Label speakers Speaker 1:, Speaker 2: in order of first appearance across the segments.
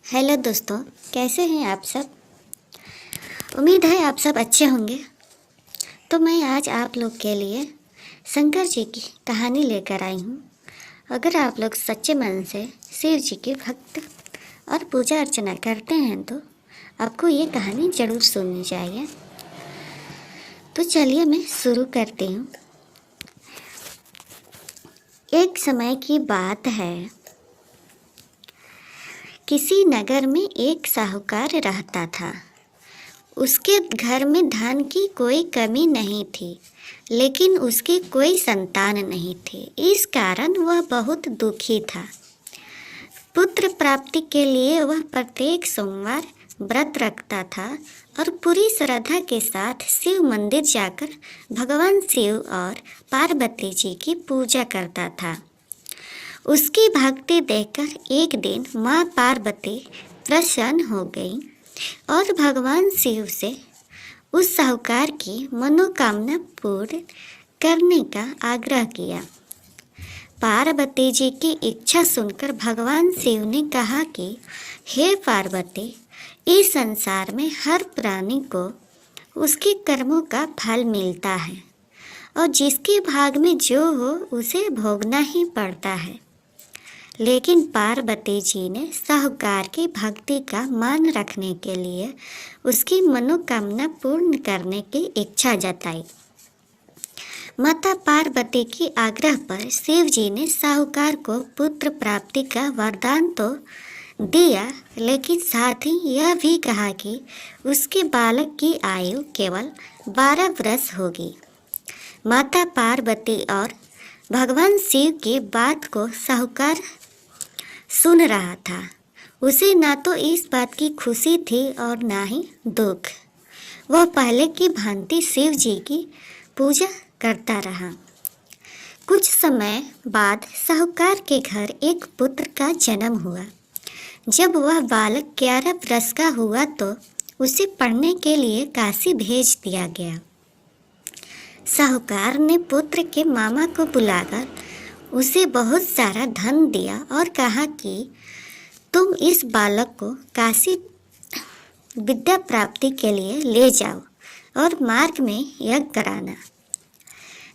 Speaker 1: Hello दोस्तों, कैसे हैं आप सब। उम्मीद है आप सब अच्छे होंगे। तो मैं आज आप लोग के लिए शंकर जी की कहानी लेकर आई हूँ। अगर आप लोग सच्चे मन से शिव जी के भक्त और पूजा अर्चना करते हैं तो आपको ये कहानी ज़रूर सुननी चाहिए। तो चलिए मैं शुरू करती हूँ। एक समय की बात है। किसी नगर में एक साहूकार रहता था। उसके घर में धन की कोई कमी नहीं थी, लेकिन उसकी कोई संतान नहीं थी। इस कारण वह बहुत दुखी था। पुत्र प्राप्ति के लिए वह प्रत्येक सोमवार व्रत रखता था और पूरी श्रद्धा के साथ शिव मंदिर जाकर भगवान शिव और पार्वती जी की पूजा करता था। उसकी भक्ति देखकर एक दिन माँ पार्वती प्रसन्न हो गई और भगवान शिव से उस साहूकार की मनोकामना पूर्ण करने का आग्रह किया। पार्वती जी की इच्छा सुनकर भगवान शिव ने कहा कि हे पार्वती, इस संसार में हर प्राणी को उसके कर्मों का फल मिलता है और जिसके भाग में जो हो उसे भोगना ही पड़ता है। लेकिन पार्वती जी ने साहूकार की भक्ति का मान रखने के लिए उसकी मनोकामना पूर्ण करने की इच्छा जताई। माता पार्वती की आग्रह पर शिव जी ने साहूकार को पुत्र प्राप्ति का वरदान तो दिया, लेकिन साथ ही यह भी कहा कि उसके बालक की आयु केवल 12 वर्ष होगी। माता पार्वती और भगवान शिव की बात को साहूकार सुन रहा था। उसे ना तो इस बात की खुशी थी और ना ही दुख। वह पहले की भांति शिव जी की पूजा करता रहा। कुछ समय बाद साहूकार के घर एक पुत्र का जन्म हुआ। जब वह बालक 11 वर्ष का हुआ तो उसे पढ़ने के लिए काशी भेज दिया गया। साहूकार ने पुत्र के मामा को बुलाकर उसे बहुत सारा धन दिया और कहा कि तुम इस बालक को काशी विद्या प्राप्ति के लिए ले जाओ और मार्ग में यज्ञ कराना।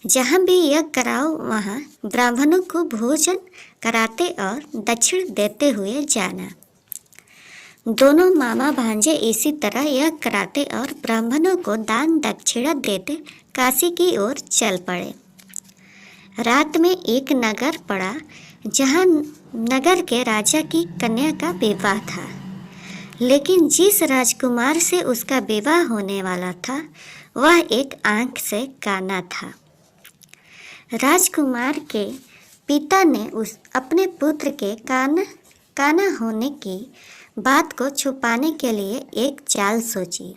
Speaker 1: जहाँ भी यज्ञ कराओ वहाँ ब्राह्मणों को भोजन कराते और दक्षिण देते हुए जाना। दोनों मामा भांजे इसी तरह यज्ञ कराते और ब्राह्मणों को दान दक्षिणा देते काशी की ओर चल पड़े। रात में एक नगर पड़ा जहाँ नगर के राजा की कन्या का विवाह था, लेकिन जिस राजकुमार से उसका विवाह होने वाला था वह एक आंख से काना था। राजकुमार के पिता ने अपने पुत्र के काना होने की बात को छुपाने के लिए एक चाल सोची।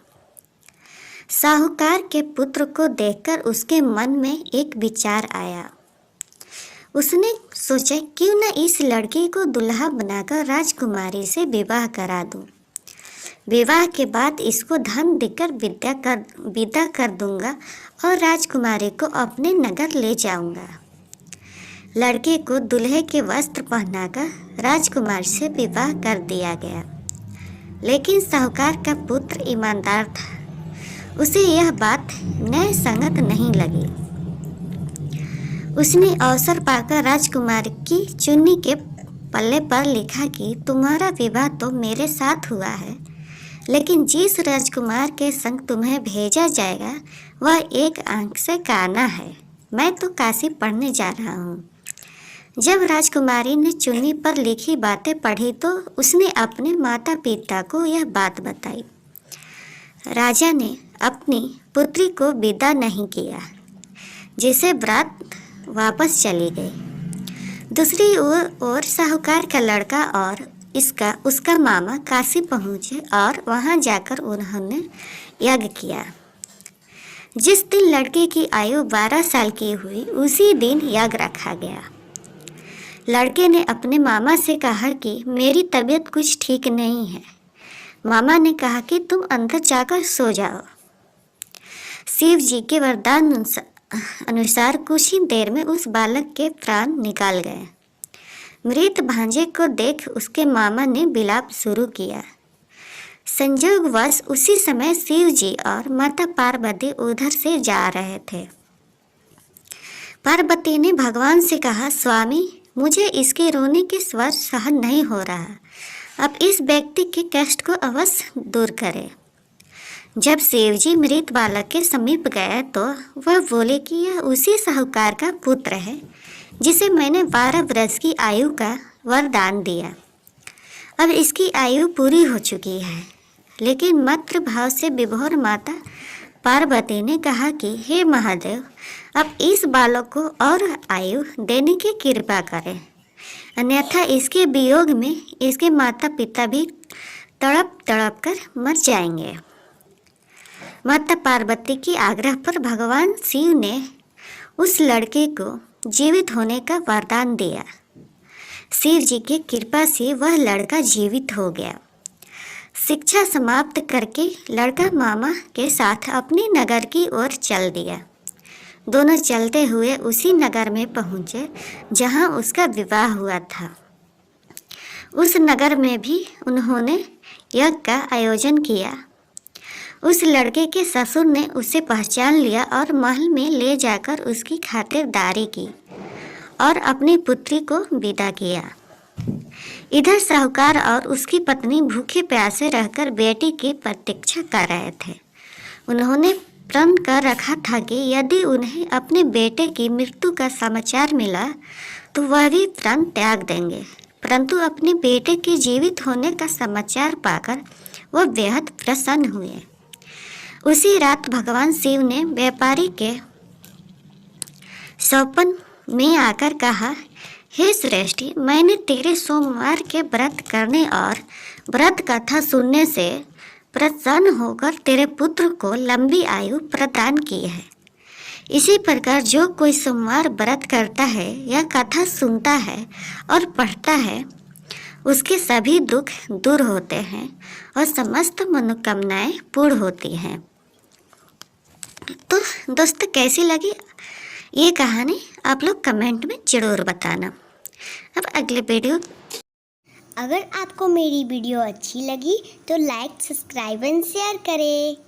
Speaker 1: साहूकार के पुत्र को देखकर उसके मन में एक विचार आया। उसने सोचा क्यों न इस लड़की को दुल्हा बनाकर राजकुमारी से विवाह करा दूं। विवाह के बाद इसको धन देकर विदा कर दूंगा और राजकुमारी को अपने नगर ले जाऊंगा। लड़के को दूल्हे के वस्त्र पहनाकर राजकुमारी से विवाह कर दिया गया। लेकिन साहूकार का पुत्र ईमानदार था। उसे यह बात न्याय संगत नहीं लगी। उसने अवसर पाकर राजकुमारी की चुन्नी के पल्ले पर लिखा कि तुम्हारा विवाह तो मेरे साथ हुआ है, लेकिन जिस राजकुमार के संग तुम्हें भेजा जाएगा वह एक आंख से काना है। मैं तो काशी पढ़ने जा रहा हूँ। जब राजकुमारी ने चुन्नी पर लिखी बातें पढ़ी तो उसने अपने माता पिता को यह बात बताई। राजा ने अपनी पुत्री को विदा नहीं किया, जिसे बारात वापस चली गई। दूसरी ओर साहूकार का लड़का और उसका मामा काशी पहुँचे और वहाँ जाकर उन्होंने यज्ञ किया। जिस दिन लड़के की आयु 12 साल की हुई उसी दिन यज्ञ रखा गया। लड़के ने अपने मामा से कहा कि मेरी तबीयत कुछ ठीक नहीं है। मामा ने कहा कि तुम अंदर जाकर सो जाओ। शिव जी के वरदान अनुसार कुछ ही देर में उस बालक के प्राण निकाल गए। मृत भांजे को देख उसके मामा ने विलाप शुरू किया। संयोगवश उसी समय शिव जी और माता पार्वती उधर से जा रहे थे। पार्वती ने भगवान से कहा, स्वामी, मुझे इसके रोने के स्वर सहन नहीं हो रहा, अब इस व्यक्ति के कष्ट को अवश्य दूर करें। जब शिव जी मृत बालक के समीप गए तो वह बोले कि यह उसी साहूकार का पुत्र है जिसे मैंने 12 वर्ष की आयु का वरदान दिया। अब इसकी आयु पूरी हो चुकी है। लेकिन मातृ भाव से विभोर माता पार्वती ने कहा कि हे महादेव, अब इस बालक को और आयु देने की कृपा करें, अन्यथा इसके वियोग में इसके माता पिता भी तड़प तड़प कर मर जाएंगे। माता पार्वती के आग्रह पर भगवान शिव ने उस लड़के को जीवित होने का वरदान दिया। शिव जी की कृपा से वह लड़का जीवित हो गया। शिक्षा समाप्त करके लड़का मामा के साथ अपने नगर की ओर चल दिया। दोनों चलते हुए उसी नगर में पहुँचे जहाँ उसका विवाह हुआ था। उस नगर में भी उन्होंने यज्ञ का आयोजन किया। उस लड़के के ससुर ने उसे पहचान लिया और महल में ले जाकर उसकी खातिरदारी की और अपनी पुत्री को विदा किया। इधर साहूकार और उसकी पत्नी भूखे प्यासे रहकर बेटी की प्रतीक्षा कर रहे थे। उन्होंने प्रण कर रखा था कि यदि उन्हें अपने बेटे की मृत्यु का समाचार मिला तो वह भी प्राण त्याग देंगे, परंतु अपने बेटे के जीवित होने का समाचार पाकर वह बेहद प्रसन्न हुए। उसी रात भगवान शिव ने व्यापारी के स्वप्न में आकर कहा, हे श्रेष्ठी, मैंने तेरे सोमवार के व्रत करने और व्रत कथा सुनने से प्रसन्न होकर तेरे पुत्र को लंबी आयु प्रदान की है। इसी प्रकार जो कोई सोमवार व्रत करता है या कथा सुनता है और पढ़ता है, उसके सभी दुख दूर होते हैं और समस्त मनोकामनाएं पूर्ण होती हैं। तो दोस्तों, कैसी लगी ये कहानी आप लोग कमेंट में ज़रूर बताना। अब अगले वीडियो।
Speaker 2: अगर आपको मेरी वीडियो अच्छी लगी तो लाइक, सब्सक्राइब एंड शेयर करें।